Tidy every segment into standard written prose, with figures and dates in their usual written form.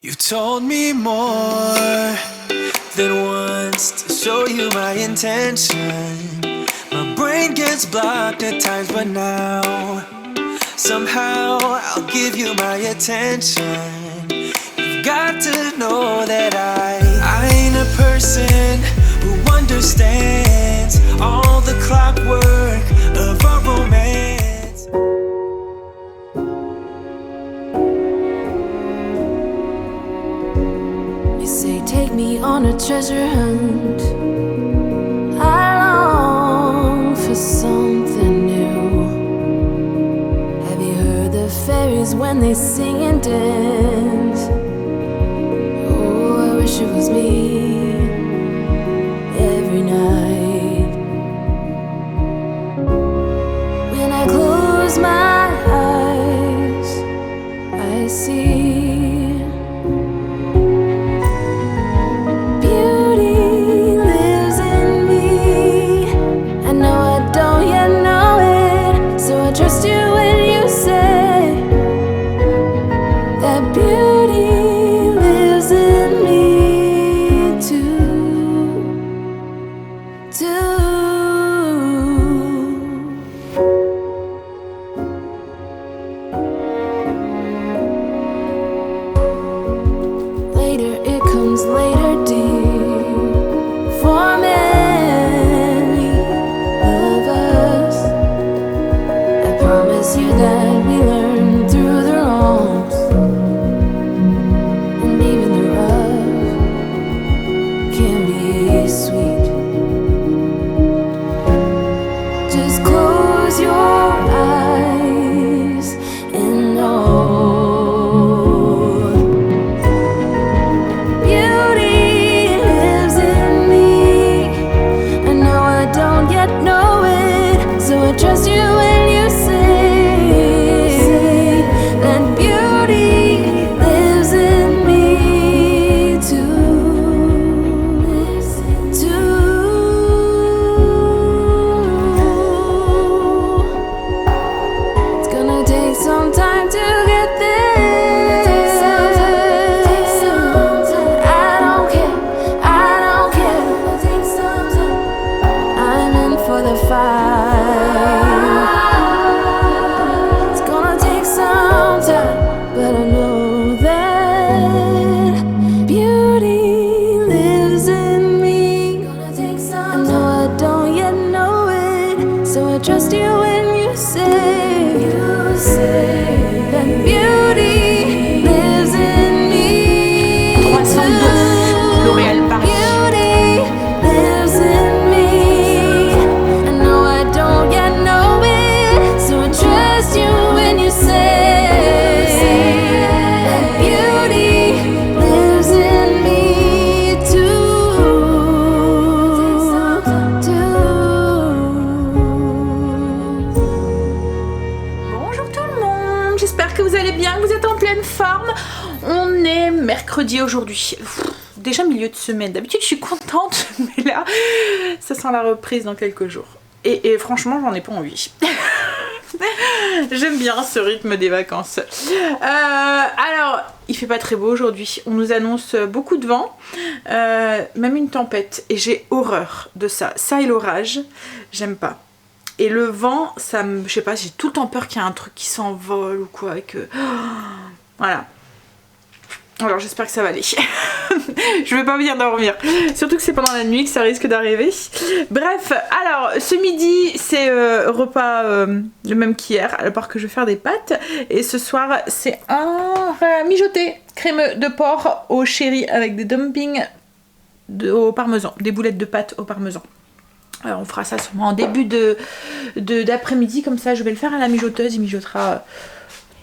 You've told me more than once to show you my intention. My brain gets blocked at times, but now somehow I'll give you my attention. You've got to know that I ain't a person who understands all the clockwork of our romance. You say take me on a treasure hunt. I long for something new. Have you heard the fairies when they sing and dance? Oh, I wish it was me every night. When I close my eyes, I see beauty lives in me. I know I don't yet know it, so I trust you when you say that beauty lives in me too. Later it comes later, dear, for many of us. I promise you that we learn through the wrongs, and even the rough can be sweet. Just close your eyes and know beauty lives in me. I know I don't yet know it, so I trust you when you say that beauty lives in me too. It's gonna take some time to get there. I don't care, I don't care. I'm in for the fight. It's gonna take some time, but I know that beauty lives in me. I know I don't yet know it, so I trust you when you say that beauty lives in me. 309 L'Oréal Paris. Beauty lives in me. I know I don't yet know it, so I trust you when you say that beauty lives in me Bonjour tout le monde, j'espère que vous allez bien, que vous êtes en pleine forme. On est mercredi aujourd'hui. Déjà milieu de semaine, d'habitude je suis contente, mais là ça sent la reprise dans quelques jours. Et franchement j'en ai pas envie. J'aime bien ce rythme des vacances. Alors, il fait pas très beau aujourd'hui. On nous annonce beaucoup de vent, même une tempête. Et j'ai horreur de ça. Ça et l'orage, j'aime pas. Et le vent, ça me... Je sais pas, j'ai tout le temps peur qu'il y ait un truc qui s'envole ou quoi. Voilà. Alors j'espère que ça va aller. Je vais pas venir dormir. Surtout que c'est pendant la nuit que ça risque d'arriver. Bref, alors ce midi c'est repas le même qu'hier, à part que je vais faire des pâtes. Et ce soir c'est un mijoté crème de porc au sherry avec des dumplings au parmesan, des boulettes de pâtes au parmesan. Alors on fera ça sûrement en début d'après-midi, comme ça je vais le faire à la mijoteuse, il mijotera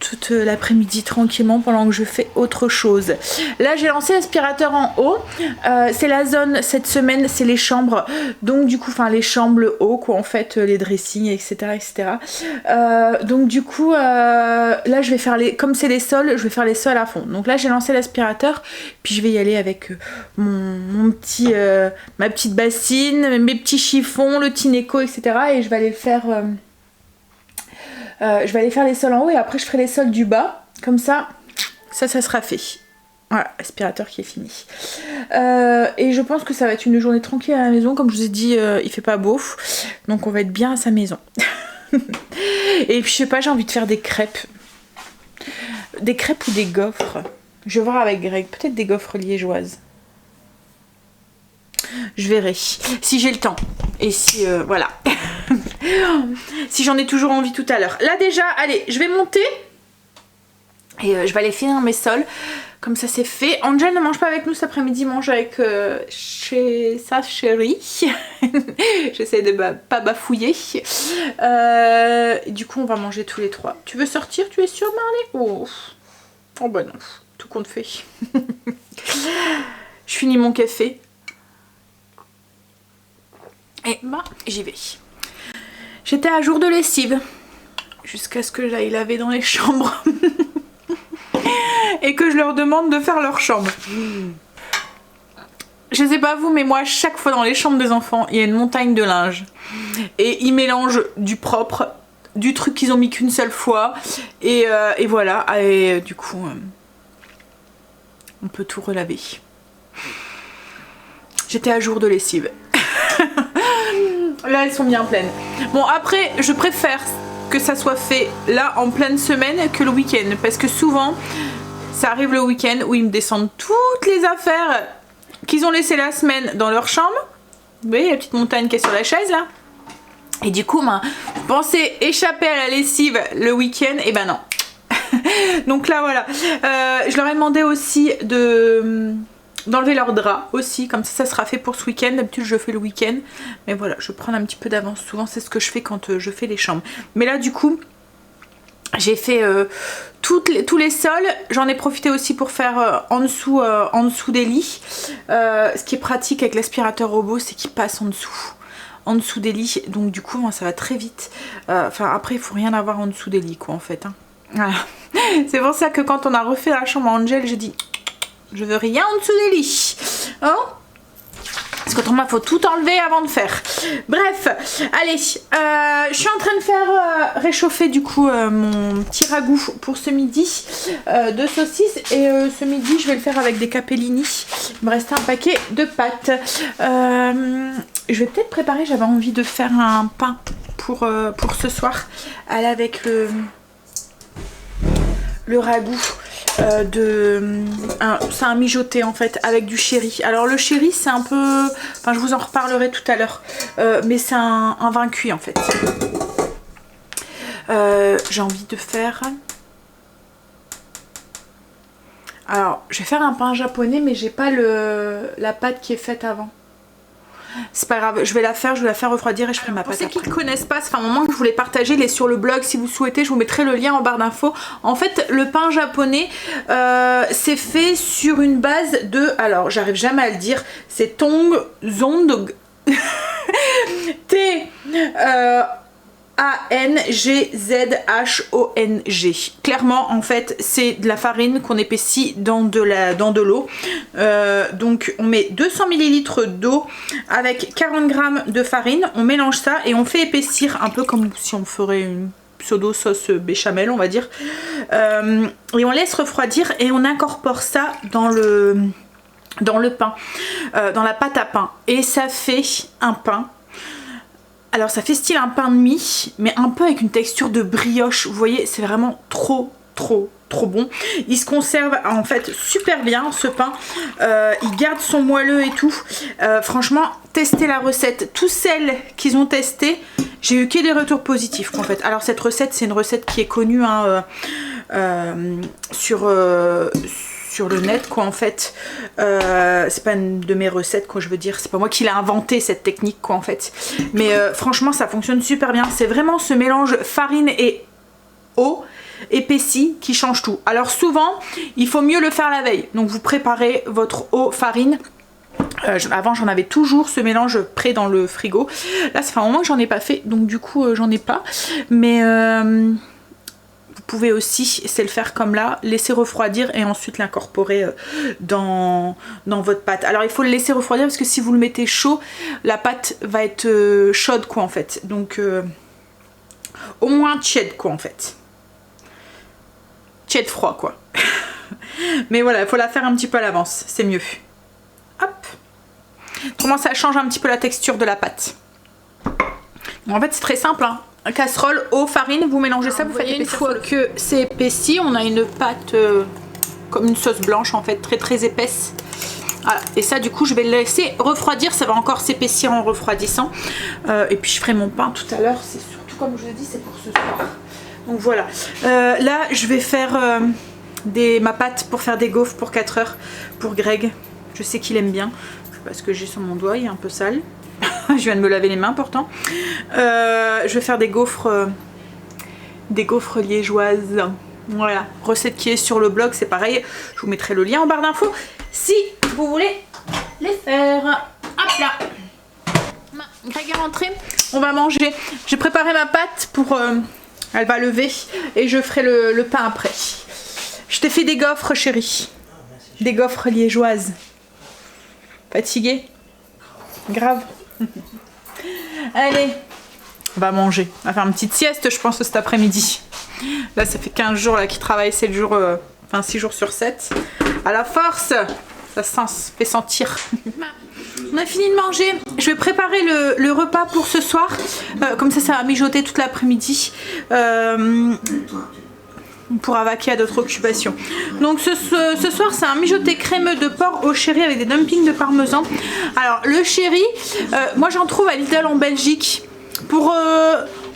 toute l'après-midi tranquillement pendant que je fais autre chose. Là j'ai lancé l'aspirateur en haut, c'est la zone cette semaine, c'est les chambres, donc du coup, enfin les chambres, le haut quoi, en fait les dressings etc etc. Donc du coup là je vais faire les, comme c'est les sols, je vais faire les sols à fond. Donc là j'ai lancé l'aspirateur, puis je vais y aller avec mon petit ma petite bassine, mes petits chiffons, le Tineco etc. et je vais aller le faire je vais aller faire les sols en haut et après je ferai les sols du bas, comme ça sera fait. Voilà, aspirateur qui est fini. Et je pense que ça va être une journée tranquille à la maison. Comme je vous ai dit, il fait pas beau. Donc on va être bien à sa maison. Et puis je sais pas, j'ai envie de faire des crêpes. Des crêpes ou des gaufres. Je vais voir avec Greg. Peut-être des gaufres liégeoises. Je verrai. Si j'ai le temps. Et si... voilà. Si j'en ai toujours envie tout à l'heure. Là déjà, allez, je vais monter. Et je vais aller finir mes sols. Comme ça c'est fait. Angel ne mange pas avec nous cet après-midi, mange avec chez sa chérie. J'essaie de pas bafouiller. Du coup on va manger tous les trois. Tu veux sortir? Tu es sûre, Marley? Oh bah non, tout compte fait. Je finis mon café. Et bah j'y vais. J'étais à jour de lessive. Jusqu'à ce que j'aille laver dans les chambres. Et que je leur demande de faire leur chambre. Je sais pas vous, mais moi, chaque fois dans les chambres des enfants, il y a une montagne de linge. Et ils mélangent du propre, du truc qu'ils ont mis qu'une seule fois. Et voilà. Et du coup, on peut tout relaver. J'étais à jour de lessive. Là, elles sont bien pleines. Bon, après, je préfère que ça soit fait là en pleine semaine que le week-end. Parce que souvent... ça arrive le week-end où ils me descendent toutes les affaires qu'ils ont laissées la semaine dans leur chambre. Vous voyez la petite montagne qui est sur la chaise là. Et du coup, vous pensez échapper à la lessive le week-end? Et ben non. Donc là voilà. Je leur ai demandé aussi d'enlever leurs draps aussi. Comme ça sera fait pour ce week-end. D'habitude je fais le week-end. Mais voilà, je prends un petit peu d'avance. Souvent c'est ce que je fais quand je fais les chambres. Mais là du coup... j'ai fait tous les sols. J'en ai profité aussi pour faire en dessous des lits. Ce qui est pratique avec l'aspirateur robot, c'est qu'il passe en dessous des lits. Donc du coup, ça va très vite. Enfin, après, il faut rien avoir en dessous des lits, quoi, en fait. Hein. Voilà. C'est pour ça que quand on a refait la chambre à Angel, j'ai dit, je veux rien en dessous des lits. Hein? Parce qu'autrement il faut tout enlever avant de faire. Bref, allez, je suis en train de faire réchauffer du coup mon petit ragoût pour ce midi de saucisses. Et ce midi je vais le faire avec des capellini. Il me reste un paquet de pâtes. Je vais peut-être préparer, j'avais envie de faire un pain pour ce soir. Aller avec le ragoût. C'est un mijoté en fait avec du chéri. Alors le chéri c'est un peu, enfin je vous en reparlerai tout à l'heure, mais c'est un vin cuit en fait. J'ai envie de faire, alors je vais faire un pain japonais mais j'ai pas la pâte qui est faite avant. C'est pas grave, je vais la faire refroidir et je ferai ma pâte. Pour ceux qui ne connaissent pas, c'est un moment que je voulais partager, il est sur le blog si vous souhaitez, je vous mettrai le lien en barre d'infos. En fait, le pain japonais, c'est fait sur une base de, alors j'arrive jamais à le dire, c'est Tong Zong T A-N-G-Z-H-O-N-G. Clairement en fait c'est de la farine qu'on épaissit dans de l'eau. Donc on met 200 ml d'eau avec 40 g de farine, on mélange ça et on fait épaissir un peu comme si on ferait une pseudo sauce béchamel on va dire. Et on laisse refroidir et on incorpore ça dans le pain, dans la pâte à pain. Et ça fait un pain. Alors ça fait style un pain de mie, mais un peu avec une texture de brioche. Vous voyez, c'est vraiment trop bon. Il se conserve en fait super bien ce pain. Il garde son moelleux et tout. Franchement, testez la recette. Tous celles qu'ils ont testé, j'ai eu que des retours positifs en fait. Alors cette recette, c'est une recette qui est connue hein, sur le net quoi en fait. C'est pas une de mes recettes quoi, je veux dire, c'est pas moi qui l'ai inventé cette technique quoi en fait, mais franchement ça fonctionne super bien. C'est vraiment ce mélange farine et eau épaissie qui change tout. Alors souvent il faut mieux le faire la veille, donc vous préparez votre eau farine. Avant j'en avais toujours ce mélange prêt dans le frigo. Là ça fait un moment que j'en ai pas fait, donc du coup j'en ai pas, mais vous pouvez aussi, c'est le faire comme là, laisser refroidir et ensuite l'incorporer dans votre pâte. Alors il faut le laisser refroidir parce que si vous le mettez chaud, la pâte va être chaude quoi en fait. Donc au moins tiède quoi en fait. Tiède froid quoi. Mais voilà, il faut la faire un petit peu à l'avance, c'est mieux. Hop. Comment ça change un petit peu la texture de la pâte. Bon, en fait, c'est très simple, hein. Casserole, eau, farine, vous mélangez ça, vous faites une fois que c'est épaissi, on a une pâte comme une sauce blanche en fait, très très épaisse. Voilà. Et ça du coup je vais le laisser refroidir, ça va encore s'épaissir en refroidissant. Et puis je ferai mon pain tout à l'heure, c'est surtout comme je vous ai dit, c'est pour ce soir. Donc voilà, là je vais faire ma pâte pour faire des gaufres pour 4 heures pour Greg. Je sais qu'il aime bien, parce que j'ai sur mon doigt, il est un peu sale. Je viens de me laver les mains pourtant. Je vais faire des gaufres liégeoises. Voilà, recette qui est sur le blog, c'est pareil. Je vous mettrai le lien en barre d'infos si vous voulez les faire. Hop là. Greg est rentré. On va manger. J'ai préparé ma pâte pour... elle va lever et je ferai le pain après. Je t'ai fait des gaufres, chérie. Des gaufres liégeoises. Fatiguée? Grave. Allez, on va manger. On va faire une petite sieste, je pense, cet après-midi. Là, ça fait 15 jours qu'il travaille 7 jours, enfin 6 jours sur 7. À la force, ça se fait sentir. On a fini de manger. Je vais préparer le repas pour ce soir. Comme ça va mijoter toute l'après-midi. Pour vaquer à d'autres occupations. Donc ce soir c'est un mijoté crémeux de porc au sherry avec des dumplings de parmesan. Alors le sherry, moi j'en trouve à Lidl en Belgique.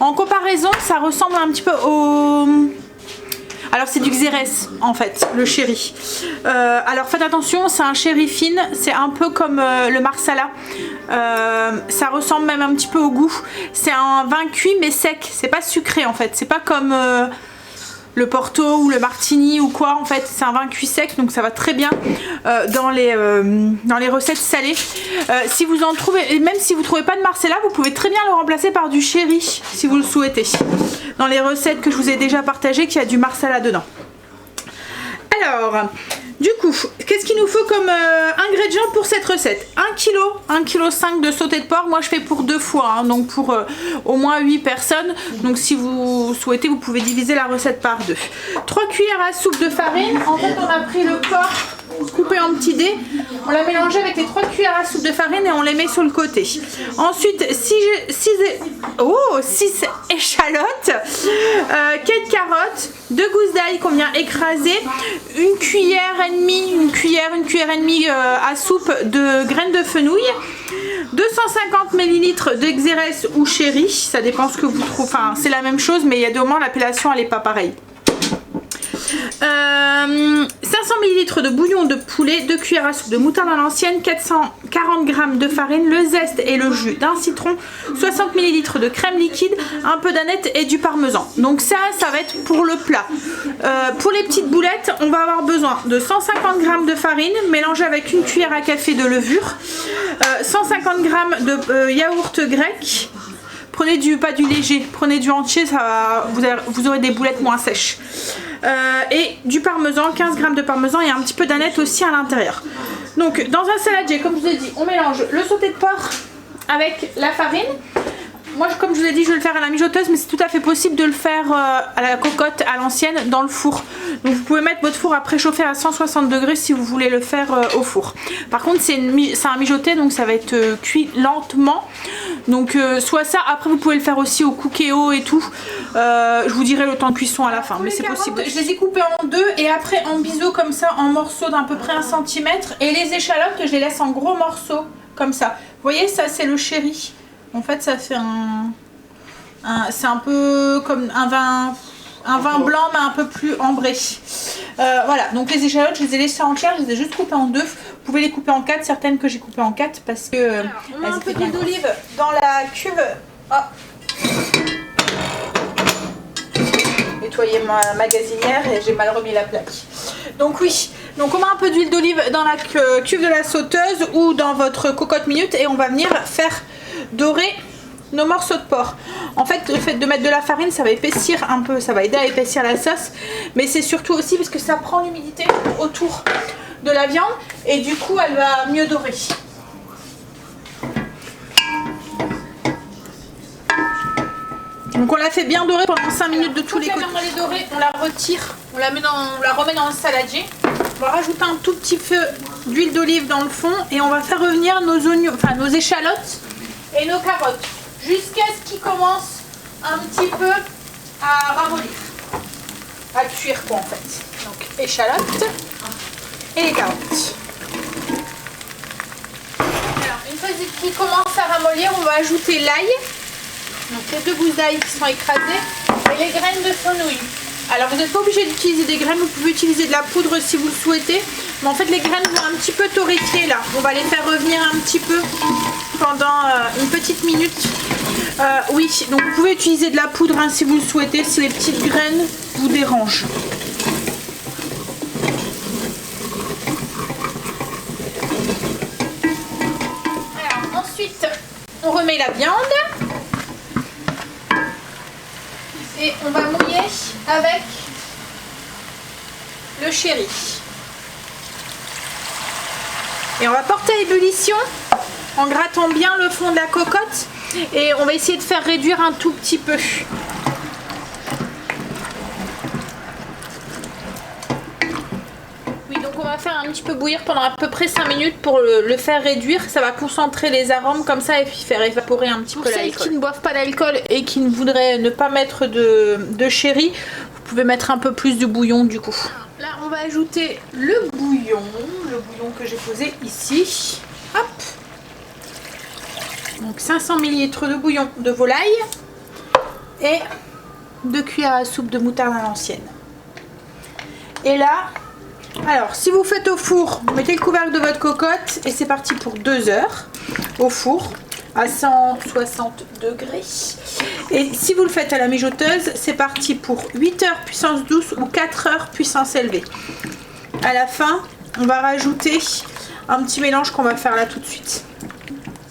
En comparaison ça ressemble un petit peu au... Alors c'est du Xérès en fait, le sherry. Alors faites attention, c'est un sherry fine, c'est un peu comme le Marsala. Ça ressemble même un petit peu au goût. C'est un vin cuit mais sec, c'est pas sucré en fait, c'est pas comme... le Porto ou le Martini ou quoi, en fait c'est un vin cuit sec, donc ça va très bien dans les recettes salées. Si vous en trouvez, et même si vous trouvez pas de Marsala, vous pouvez très bien le remplacer par du sherry si vous le souhaitez, dans les recettes que je vous ai déjà partagées, qu'il y a du Marsala dedans. Alors du coup, qu'est-ce qu'il nous faut comme ingrédients pour cette recette? 1 kg, 1,5 kg de sauté de porc. Moi je fais pour 2 fois, hein, donc pour au moins 8 personnes. Donc si vous souhaitez, vous pouvez diviser la recette par 2. 3 cuillères à soupe de farine. En fait on a pris le porc coupé en petits dés, on l'a mélangé avec les 3 cuillères à soupe de farine et on les met sur le côté. Ensuite 6 échalotes, 4 carottes, 2 gousses d'ail qu'on vient écraser, une cuillère et demie à soupe de graines de fenouil, 250 ml de Xérès ou sherry, ça dépend ce que vous trouvez, enfin c'est la même chose mais il y a des moments l'appellation elle est pas pareille. 500 ml de bouillon de poulet, 2 cuillères à soupe de moutarde à l'ancienne, 440 g de farine, le zeste et le jus d'un citron, 60 ml de crème liquide, un peu d'aneth et du parmesan. Donc ça va être pour le plat. Pour les petites boulettes, on va avoir besoin de 150 g de farine mélangée avec une cuillère à café de levure, 150 g de yaourt grec. Prenez pas du léger, prenez du entier, vous aurez des boulettes moins sèches. Et du parmesan, 15 g de parmesan et un petit peu d'aneth aussi à l'intérieur. Donc dans un saladier, comme je vous ai dit, on mélange le sauté de porc avec la farine. Moi comme je vous ai dit, je vais le faire à la mijoteuse, mais c'est tout à fait possible de le faire à la cocotte à l'ancienne dans le four. Donc vous pouvez mettre votre four à préchauffer à 160 degrés si vous voulez le faire au four. Par contre c'est un mijoté, donc ça va être cuit lentement. Donc soit ça, après vous pouvez le faire aussi au cookéo et tout. Je vous dirai le temps de cuisson à la fin, mais c'est possible. Je les ai coupés en deux et après en biseau comme ça, en morceaux d'à peu près 1 cm. Et les échalotes, je les laisse en gros morceaux comme ça. Vous voyez, ça c'est le sherry. En fait ça fait c'est un peu comme un vin blanc mais un peu plus ambré. Voilà, donc les échalotes je les ai laissées entières, je les ai juste coupées en 2. Vous pouvez les couper en 4, certaines que j'ai coupées en 4 parce que... Alors, on met un peu d'huile d'olive dans la cuve. Oh. Nettoyer ma magasinière et j'ai mal remis la plaque. Donc oui, donc on met un peu d'huile d'olive dans la cuve de la sauteuse ou dans votre cocotte minute et on va venir faire dorer nos morceaux de porc. En fait le fait de mettre de la farine ça va épaissir un peu, ça va aider à épaissir la sauce, mais c'est surtout aussi parce que ça prend l'humidité autour de la viande et du coup elle va mieux dorer. Donc on la fait bien dorer pendant 5 minutes de tous les côtés. Quand la viande est dorée, on la retire, on la remet dans le saladier. On va rajouter un tout petit peu d'huile d'olive dans le fond et on va faire revenir nos oignons, enfin nos échalotes et nos carottes jusqu'à ce qu'ils commencent un petit peu à ramollir, à cuire quoi en fait. Donc échalotes et les carottes. Alors une fois qu'ils commencent à ramollir, on va ajouter l'ail, donc les 2 gousses d'ail qui sont écrasées et les graines de fenouil. Alors vous n'êtes pas obligé d'utiliser des graines, vous pouvez utiliser de la poudre si vous le souhaitez. Mais en fait les graines vont un petit peu torréfier là. On va les faire revenir un petit peu pendant une petite minute. Oui, donc vous pouvez utiliser de la poudre hein, si vous le souhaitez, si les petites graines vous dérangent. Alors ensuite on remet la viande. Et on va mouiller avec le sherry. Et on va porter à ébullition en grattant bien le fond de la cocotte. Et on va essayer de faire réduire un tout petit peu. Oui, donc on va faire un petit peu bouillir pendant à peu près 5 minutes pour le faire réduire. Ça va concentrer les arômes comme ça et puis faire évaporer un petit peu l'alcool. Pour celles qui ne boivent pas d'alcool et qui ne voudraient ne pas mettre de sherry, vous pouvez mettre un peu plus de bouillon du coup. Là, on va ajouter le bouillon que j'ai posé ici. Hop. Donc 500 ml de bouillon de volaille et 2 cuillères à soupe de moutarde à l'ancienne. Et là, alors si vous faites au four, mettez le couvercle de votre cocotte et c'est parti pour 2 heures au four à 160 degrés. Et si vous le faites à la mijoteuse, c'est parti pour 8 heures puissance douce ou 4 heures puissance élevée. À la fin, on va rajouter un petit mélange qu'on va faire là tout de suite.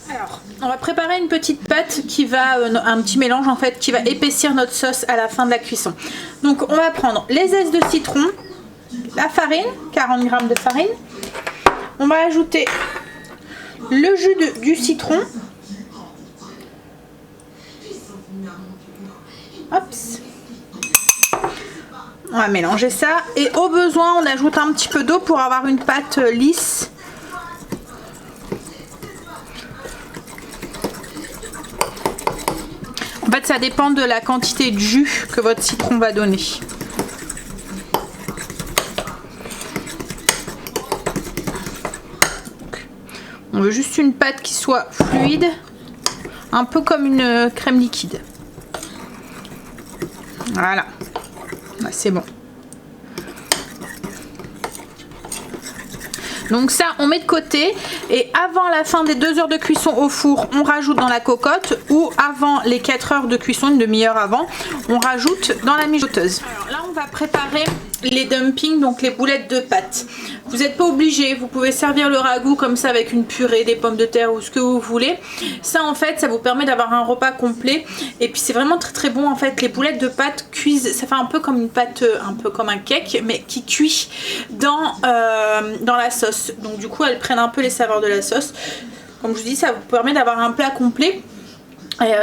Alors, on va préparer une petite pâte qui va, un petit mélange en fait, qui va épaissir notre sauce à la fin de la cuisson. Donc on va prendre les zestes de citron, la farine, 40 g de farine. On va ajouter le jus du citron. Hops. On va mélanger ça et au besoin on ajoute un petit peu d'eau pour avoir une pâte lisse. En fait ça dépend de la quantité de jus que votre citron va donner. On veut juste une pâte qui soit fluide, un peu comme une crème liquide. Voilà, là, c'est bon. Donc ça on met de côté et avant la fin des 2 heures de cuisson au four on rajoute dans la cocotte ou avant les 4 heures de cuisson, une demi-heure avant, on rajoute dans la mijoteuse. Alors là on va préparer les dumplings, donc les boulettes de pâte. Vous n'êtes pas obligé, vous pouvez servir le ragoût comme ça avec une purée, des pommes de terre ou ce que vous voulez. Ça en fait ça vous permet d'avoir un repas complet et puis c'est vraiment très très bon en fait. Les boulettes de pâte cuisent, ça fait un peu comme une pâte, un peu comme un cake mais qui cuit dans la sauce. Donc du coup elles prennent un peu les saveurs de la sauce. Comme je vous dis ça vous permet d'avoir un plat complet et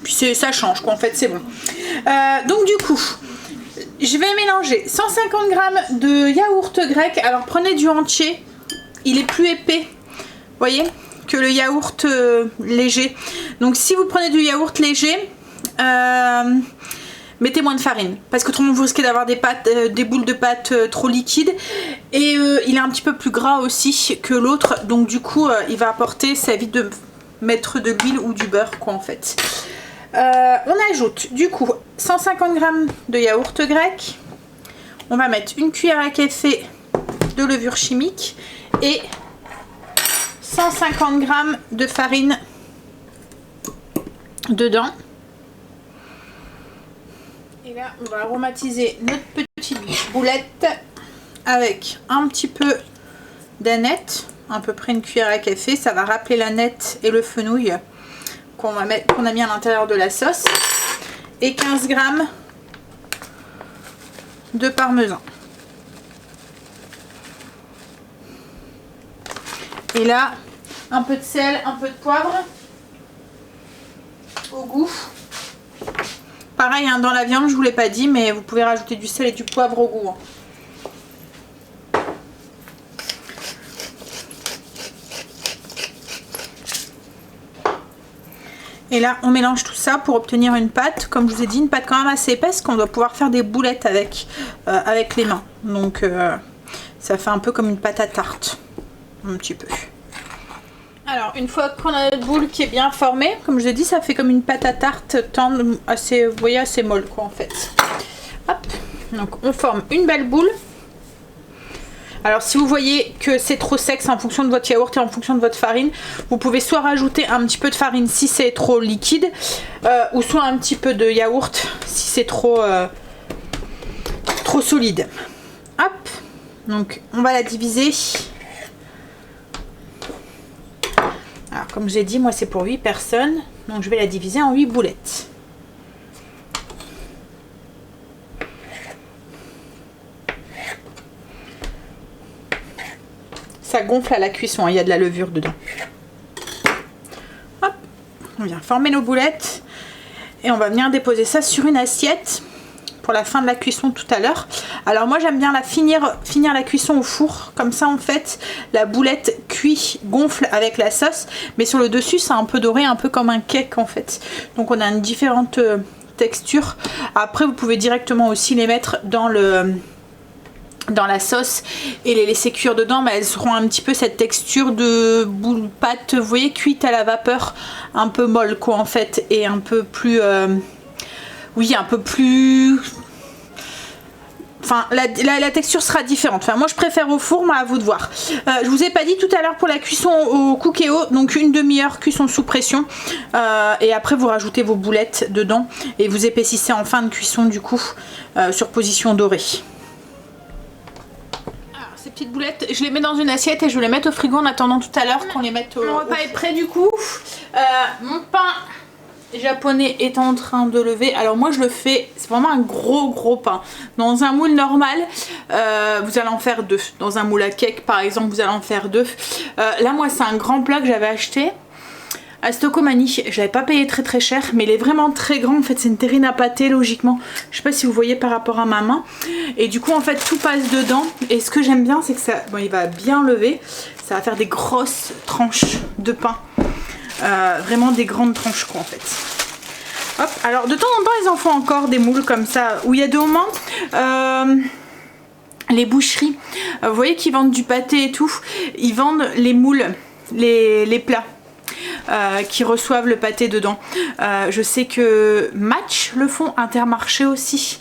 puis ça change quoi en fait, c'est bon. Donc du coup je vais mélanger 150 g de yaourt grec. Alors prenez du entier, il est plus épais, vous voyez, que le yaourt léger. Donc si vous prenez du yaourt léger, mettez moins de farine parce que autrement vous risquez d'avoir des boules de pâte trop liquides et il est un petit peu plus gras aussi que l'autre, donc du coup il va apporter, ça évite de mettre de l'huile ou du beurre quoi en fait. On ajoute du coup 150 g de yaourt grec, on va mettre une cuillère à café de levure chimique et 150 g de farine dedans. Et là on va aromatiser notre petite boulette avec un petit peu d'aneth, à peu près une cuillère à café, ça va rappeler l'aneth et le fenouil qu'on a mis à l'intérieur de la sauce, et 15 g de parmesan. Et là, un peu de sel, un peu de poivre au goût. Pareil, hein, dans la viande, je vous l'ai pas dit, mais vous pouvez rajouter du sel et du poivre au goût. Hein. Et là, on mélange tout ça pour obtenir une pâte. Comme je vous ai dit, une pâte quand même assez épaisse qu'on doit pouvoir faire des boulettes avec, avec les mains. Donc, ça fait un peu comme une pâte à tarte. Un petit peu. Alors, une fois qu'on a notre boule qui est bien formée, comme je l'ai dit, ça fait comme une pâte à tarte tendre, assez, vous voyez, assez molle quoi en fait. Hop. Donc, on forme une belle boule. Alors si vous voyez que c'est trop sec, c'est en fonction de votre yaourt et en fonction de votre farine. Vous pouvez soit rajouter un petit peu de farine si c'est trop liquide, ou soit un petit peu de yaourt si c'est trop solide. Hop, donc on va la diviser. Alors comme j'ai dit, moi c'est pour 8 personnes, donc je vais la diviser en 8 boulettes. Ça gonfle à la cuisson, il y a de la levure dedans. Hop, on vient former nos boulettes et on va venir déposer ça sur une assiette pour la fin de la cuisson tout à l'heure. Alors moi j'aime bien finir la cuisson au four, comme ça en fait la boulette cuit, gonfle avec la sauce, mais sur le dessus c'est un peu doré, un peu comme un cake en fait. Donc on a une différente texture. Après vous pouvez directement aussi les mettre dans la sauce et les laisser cuire dedans, mais elles auront un petit peu cette texture de boule pâte, vous voyez, cuite à la vapeur, un peu molle quoi en fait, et un peu plus oui, un peu plus, enfin la texture sera différente. Enfin moi je préfère au four, mais à vous de voir. Je vous ai pas dit tout à l'heure pour la cuisson au cookéo, donc une demi-heure cuisson sous pression, et après vous rajoutez vos boulettes dedans et vous épaississez en fin de cuisson du coup sur position dorée. Ces petites boulettes, je les mets dans une assiette et je vais les mettre au frigo en attendant tout à l'heure qu'on les mette au... Mon repas est prêt du coup. Mon pain japonais est en train de lever. Alors moi je le fais, c'est vraiment un gros pain. Dans un moule normal, vous allez en faire 2. Dans un moule à cake par exemple, vous allez en faire 2. Là moi c'est un grand plat que j'avais acheté à Stocomanie. J'avais pas payé très cher, mais il est vraiment très grand en fait, c'est une terrine à pâté logiquement. Je sais pas si vous voyez par rapport à ma main. Et du coup en fait tout passe dedans. Et ce que j'aime bien c'est que ça, bon, il va bien lever. Ça va faire des grosses tranches de pain. Vraiment des grandes tranches quoi en fait. Hop, alors de temps en temps ils en font encore des moules comme ça où il y a 2 moments. Les boucheries, vous voyez qu'ils vendent du pâté et tout. Ils vendent les moules, les plats. Qui reçoivent le pâté dedans. Je sais que Match le font, Intermarché aussi.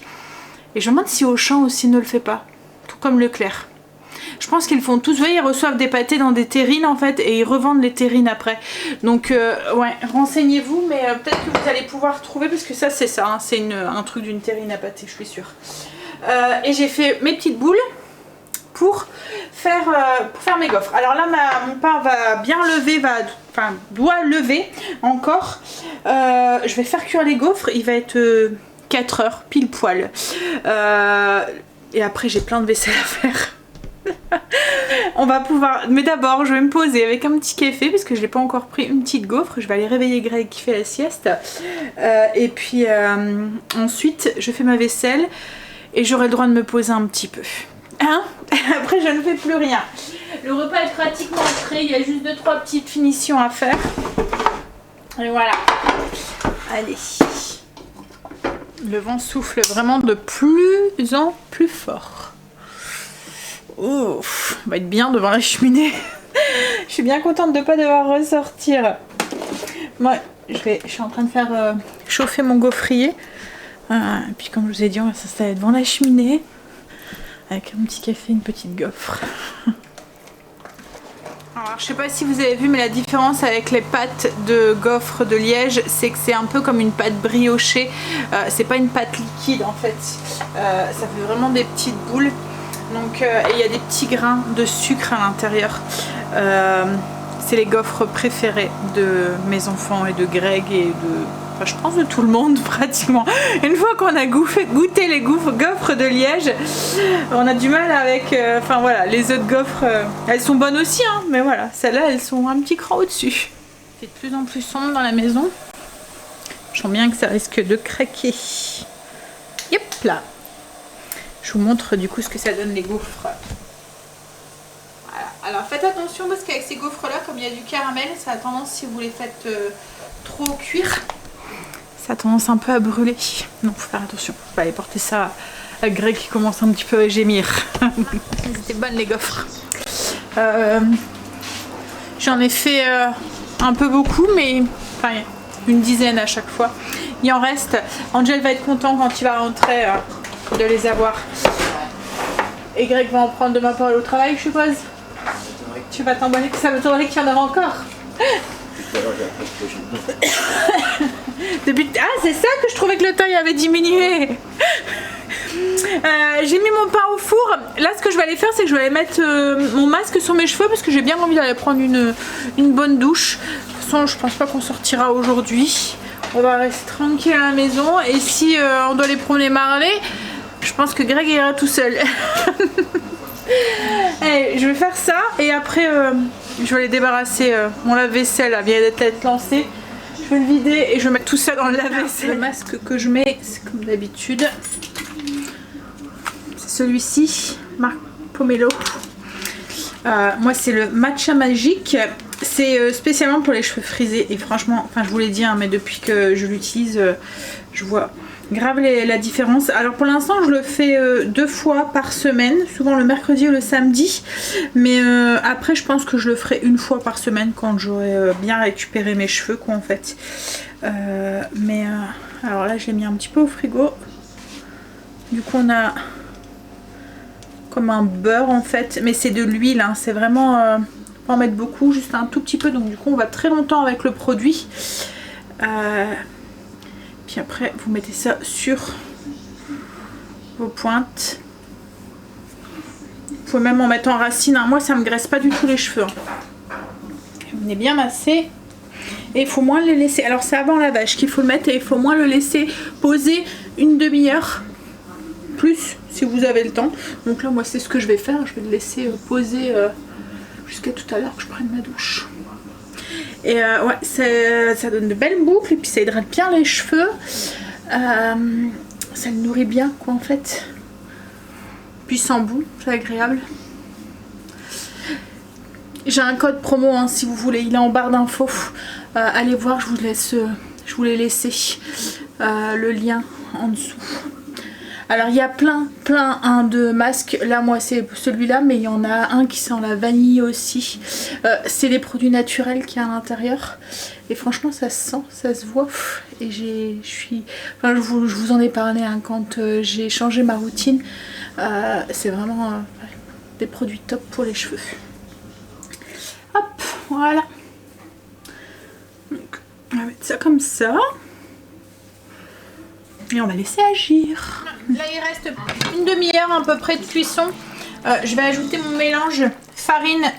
Et je me demande si Auchan aussi ne le fait pas. Tout comme Leclerc. Je pense qu'ils font tous, vous voyez, ils reçoivent des pâtés dans des terrines en fait et ils revendent les terrines après. Donc ouais, renseignez-vous, mais peut-être que vous allez pouvoir trouver parce que ça c'est ça, hein, c'est un truc d'une terrine à pâté, je suis sûre. Et j'ai fait mes petites boules pour faire mes gaufres. Alors là mon pain va bien lever, doit lever encore. Je vais faire cuire les gaufres, il va être 4 heures pile poil. Et après j'ai plein de vaisselle à faire. On va pouvoir, mais d'abord je vais me poser avec un petit café parce que je n'ai pas encore pris, une petite gaufre. Je vais aller réveiller Greg qui fait la sieste, et puis ensuite je fais ma vaisselle et j'aurai le droit de me poser un petit peu, hein. Après je ne fais plus rien. Le repas est pratiquement prêt, il y a juste 2-3 petites finitions à faire et voilà. Allez, le vent souffle vraiment de plus en plus fort. Ouf, on va être bien devant la cheminée. Je suis bien contente de ne pas devoir ressortir. Moi, je suis en train de faire chauffer mon gaufrier. Et puis comme je vous ai dit, on va s'installer devant la cheminée avec un petit café, une petite gaufre. Alors, je sais pas si vous avez vu, mais la différence avec les pâtes de gaufres de Liège, c'est que c'est un peu comme une pâte briochée. C'est pas une pâte liquide en fait. Ça fait vraiment des petites boules. Donc il y a des petits grains de sucre à l'intérieur. C'est les gaufres préférées de mes enfants et de Greg et de... je pense de tout le monde pratiquement. Une fois qu'on a goûté les gaufres de Liège, on a du mal avec... enfin voilà, les autres gaufres, elles sont bonnes aussi, hein, mais voilà, celles-là, elles sont un petit cran au-dessus. C'est de plus en plus sombre dans la maison. Je sens bien que ça risque de craquer. Yep là. Je vous montre du coup ce que ça donne les gaufres. Voilà. Alors faites attention parce qu'avec ces gaufres là, comme il y a du caramel, ça a tendance, si vous les faites trop cuire. Ça a tendance un peu à brûler. Non, faut faire attention. Faut pas aller porter ça à Greg qui commence un petit peu à gémir. C'était bonnes les gaufres. J'en ai fait un peu beaucoup, mais enfin, une dizaine à chaque fois. Il en reste. Angel va être content quand il va rentrer de les avoir. Et Greg va en prendre demain pour aller au travail, je suppose. Tu vas t'emballer, ça me t'emballer qu'il y en aura encore. Ah, c'est ça que je trouvais que le temps avait diminué. J'ai mis mon pain au four. Là, ce que je vais aller faire, c'est que je vais aller mettre mon masque sur mes cheveux parce que j'ai bien envie d'aller prendre une bonne douche. De toute façon, je pense pas qu'on sortira aujourd'hui. On va rester tranquille à la maison. Et si on doit aller promener Marley, je pense que Greg ira tout seul. Allez, je vais faire ça et après je vais aller débarrasser mon lave-vaisselle vient d'être lancé. Je vais le vider et je vais mettre tout ça dans le lave-vaisselle. Le masque que je mets, c'est comme d'habitude. C'est celui-ci, marque Pomelo. Moi c'est le Matcha Magique. C'est spécialement pour les cheveux frisés et franchement, enfin je vous l'ai dit, hein, mais depuis que je l'utilise, je vois grave la différence. Alors pour l'instant je le fais 2 fois par semaine, souvent le mercredi ou le samedi, mais après je pense que je le ferai 1 fois par semaine quand j'aurai bien récupéré mes cheveux quoi en fait. Alors là j'ai mis un petit peu au frigo. Du coup on a comme un beurre en fait, mais c'est de l'huile, hein. C'est vraiment pas en mettre beaucoup, juste un tout petit peu, donc du coup on va très longtemps avec le produit. Puis après vous mettez ça sur vos pointes. Vous pouvez même en mettre en racine, hein. Moi ça me graisse pas du tout les cheveux, hein. Vous venez bien masser et il faut moins les laisser, alors c'est avant lavage qu'il faut le mettre et il faut moins le laisser poser une demi-heure, plus si vous avez le temps. Donc là moi c'est ce que je vais faire, je vais le laisser poser jusqu'à tout à l'heure que je prenne ma douche. Et ouais, ça donne de belles boucles et puis ça hydrate bien les cheveux. Ça le nourrit bien quoi en fait. Puis sans bout, c'est agréable. J'ai un code promo hein, si vous voulez, il est en barre d'infos. Allez voir, je vous l'ai laissé le lien en dessous. Alors il y a plein de masques, là moi c'est celui-là, mais il y en a un qui sent la vanille aussi. C'est les produits naturels qu'il y a à l'intérieur et franchement ça se sent, ça se voit. Et je vous en ai parlé hein, quand j'ai changé ma routine. C'est vraiment des produits top pour les cheveux. Hop, voilà. Donc, on va mettre ça comme ça. Et on va laisser agir. Là il reste une demi-heure à peu près de cuisson. Je vais ajouter mon mélange farine,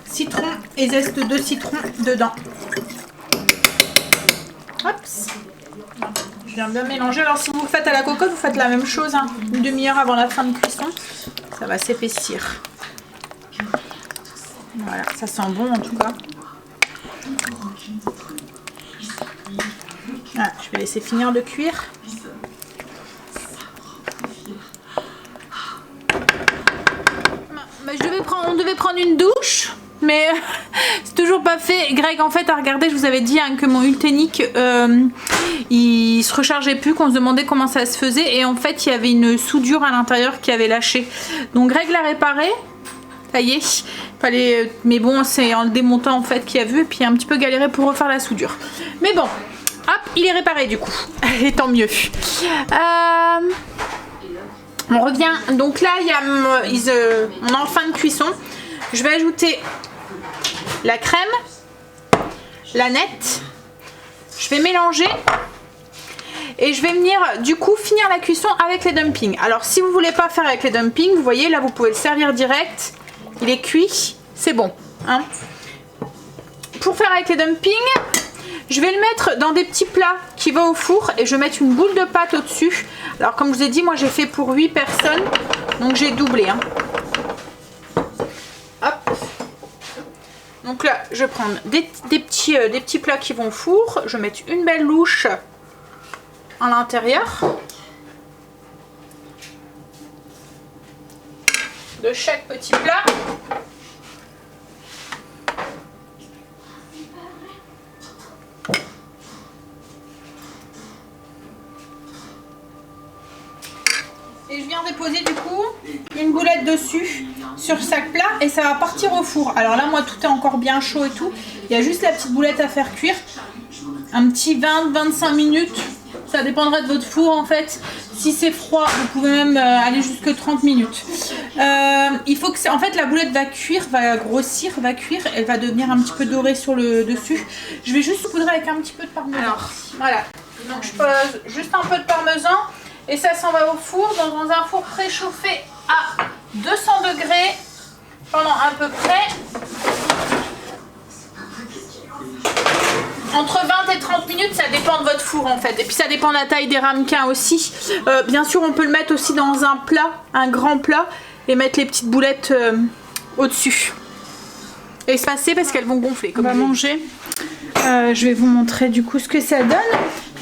citron et zeste de citron dedans. Hop. Je viens bien mélanger. Alors si vous le faites à la cocotte, vous faites la même chose, hein. Une demi-heure avant la fin de cuisson. Ça va s'épaissir. Voilà, ça sent bon en tout cas. Ah, je vais laisser finir de cuire. On devait prendre une douche, mais c'est toujours pas fait. Greg en fait a regardé, je vous avais dit hein, que mon Ultenic il se rechargeait plus, qu'on se demandait comment ça se faisait et en fait il y avait une soudure à l'intérieur qui avait lâché. Donc Greg l'a réparé. Ça y est, fallait, mais bon c'est en le démontant en fait qu'il a vu et puis un petit peu galéré pour refaire la soudure. Mais bon. Hop, il est réparé du coup. Et tant mieux. On revient. Donc là, il y a on est en fin de cuisson. Je vais ajouter la crème, la nette. Je vais mélanger. Et je vais venir du coup finir la cuisson avec les dumplings. Alors si vous voulez pas faire avec les dumplings, vous voyez là, vous pouvez le servir direct. Il est cuit. C'est bon. Hein. Pour faire avec les dumplings, je vais le mettre dans des petits plats qui vont au four et je vais mettre une boule de pâte au-dessus. Alors comme je vous ai dit, moi j'ai fait pour 8 personnes, donc j'ai doublé. Hein. Hop. Donc là, je vais prendre des petits plats qui vont au four. Je vais mettre une belle louche à l'intérieur. De chaque petit plat. déposer du coup une boulette dessus sur chaque plat et ça va partir au four. Alors là, moi, tout est encore bien chaud et tout. Il y a juste la petite boulette à faire cuire. Un petit 20-25 minutes. Ça dépendra de votre four en fait. Si c'est froid, vous pouvez même aller jusque 30 minutes. Il faut que en fait la boulette va cuire, va grossir, va cuire. Elle va devenir un petit peu dorée sur le dessus. Je vais juste poudrer avec un petit peu de parmesan. Alors voilà. Donc je pose juste un peu de parmesan et ça s'en va au four dans un four préchauffé à 200 degrés pendant à peu près entre 20 et 30 minutes, ça dépend de votre four en fait. Et puis ça dépend de la taille des ramequins aussi. Bien sûr, on peut le mettre aussi dans un plat, un grand plat, et mettre les petites boulettes au-dessus. Et se passer parce qu'elles vont gonfler. Comme on va manger. Je vais vous montrer du coup ce que ça donne.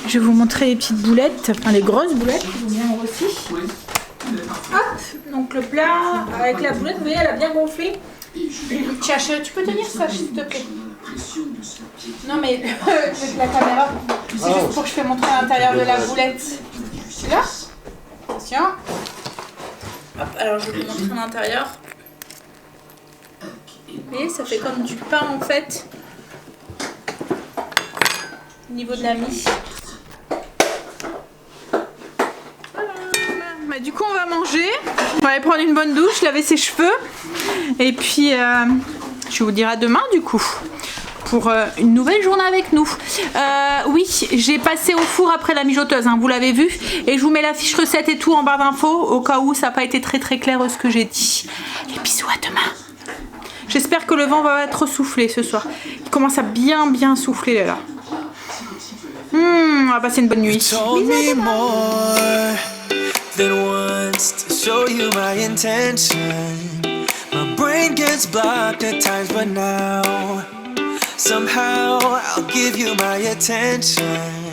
Je vais vous montrer les petites boulettes, enfin les grosses boulettes qui vont bien grossir. Hop, donc le plat avec la boulette, vous voyez, elle a bien gonflé. Tiens, tu peux tenir ça s'il te plaît? Non mais avec la caméra, c'est juste pour que je fais montrer l'intérieur de la boulette. Tu là? Attention. Hop, alors je vais vous montrer l'intérieur. Vous voyez, ça fait comme du pain en fait. Au niveau de la mie. Bah, du coup on va manger, on va aller prendre une bonne douche, laver ses cheveux et puis je vous dirai demain du coup pour une nouvelle journée avec nous. Oui, j'ai passé au four après la mijoteuse, hein, vous l'avez vu, et je vous mets la fiche recette et tout en barre d'infos au cas où ça n'a pas été très clair ce que j'ai dit. Et bisous, à demain. J'espère que le vent va être soufflé ce soir. Il commence à bien souffler là. On va passer une bonne nuit. Than once to show you my intention. My brain gets blocked at times, but now somehow I'll give you my attention.